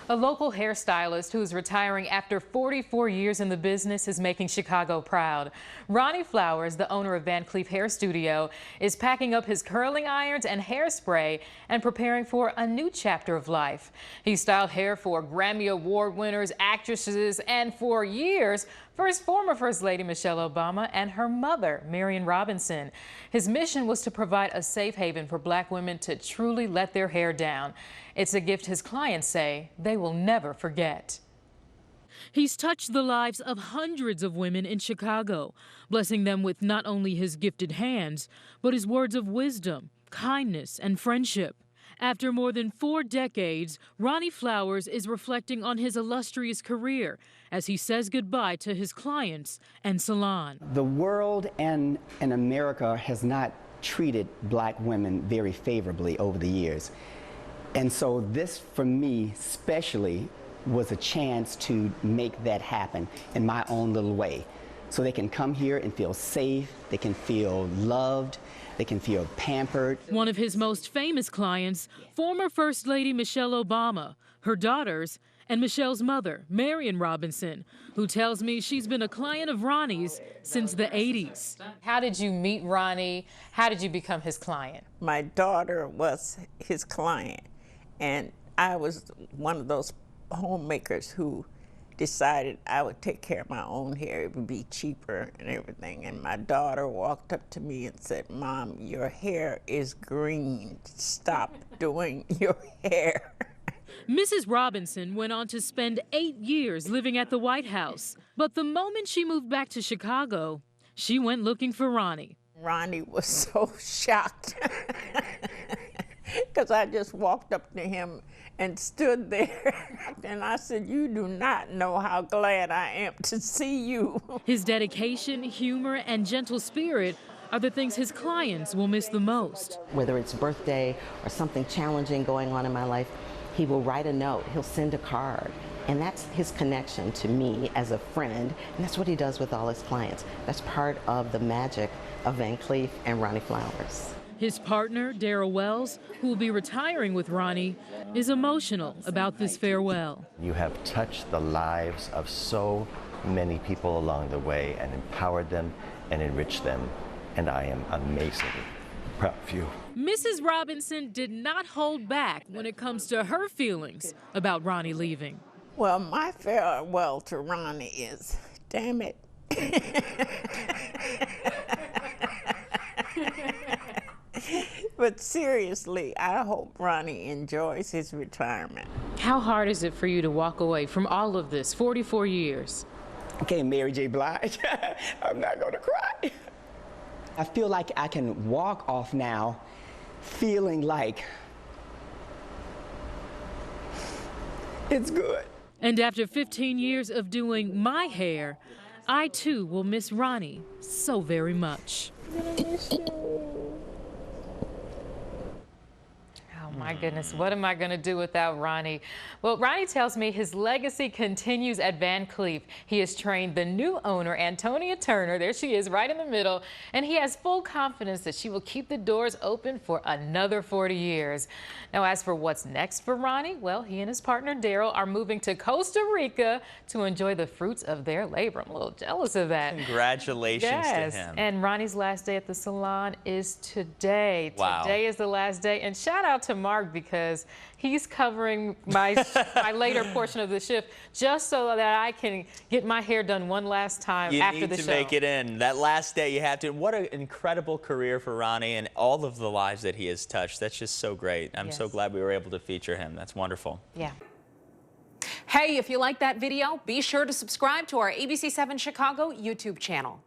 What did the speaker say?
A local hairstylist who is retiring after 44 years in the business is making Chicago proud. Ronnie Flowers, the owner of Van Cleef Hair Studio, is packing up his curling irons and hairspray and preparing for a new chapter of life. He styled hair for Grammy Award winners, actresses, and for years for his former First Lady Michelle Obama and her mother, Marion Robinson. His mission was to provide a safe haven for Black women to truly let their hair down. It's a gift his clients say they will never forget. He's touched the lives of hundreds of women in Chicago, blessing them with not only his gifted hands, but his words of wisdom, kindness, and friendship. After more than 4 decades, Ronnie Flowers is reflecting on his illustrious career as he says goodbye to his clients and salon. The world and America has not treated Black women very favorably over the years. And so this, for me, especially, was a chance to make that happen in my own little way. So they can come here and feel safe, they can feel loved, they can feel pampered. One of his most famous clients, former First Lady Michelle Obama, her daughters, and Michelle's mother, Marion Robinson, who tells me she's been a client of Ronnie's since the 80s. How did you meet Ronnie? How did you become his client? My daughter was his client, and I was one of those homemakers who decided I would take care of my own hair. It would be cheaper and everything. And my daughter walked up to me and said, "Mom, your hair is green. Stop doing your hair." Mrs. Robinson went on to spend 8 years living at the White House. But the moment she moved back to Chicago, she went looking for Ronnie. Ronnie was so shocked because I just walked up to him and stood there. And I said, "You do not know how glad I am to see you." His dedication, humor, and gentle spirit are the things his clients will miss the most. Whether it's birthday or something challenging going on in my life, he will write a note, he'll send a card. And that's his connection to me as a friend, and that's what he does with all his clients. That's part of the magic of Van Cleef and Ronnie Flowers. His partner, Darryl Wells, who will be retiring with Ronnie, is emotional about this farewell. You have touched the lives of so many people along the way and empowered them and enriched them, and I am amazingly proud of you. Mrs. Robinson did not hold back when it comes to her feelings about Ronnie leaving. Well, my farewell to Ronnie is, damn it. But seriously, I hope Ronnie enjoys his retirement. How hard is it for you to walk away from all of this, 44 years? Okay, Mary J. Blige, I'm not gonna cry. I feel like I can walk off now feeling like it's good. And after 15 years of doing my hair, I too will miss Ronnie so very much. Oh my goodness, what am I going to do without Ronnie? Well, Ronnie tells me his legacy continues at Van Cleef. He has trained the new owner, Antonia Turner, there she is right in the middle, and he has full confidence that she will keep the doors open for another 40 years. Now, as for what's next for Ronnie, well, he and his partner Darryl are moving to Costa Rica to enjoy the fruits of their labor. I'm a little jealous of that. Congratulations to him. And Ronnie's last day at the salon is today. Wow. Today is the last day, and shout out to Mark because he's covering my later portion of the shift just so that I can get my hair done one last time after the show. You need to make it in. That last day you have to. What an incredible career for Ronnie and all of the lives that he has touched. That's just so great. I'm so glad we were able to feature him. That's wonderful. Yeah. Hey, if you like that video, be sure to subscribe to our ABC7 Chicago YouTube channel.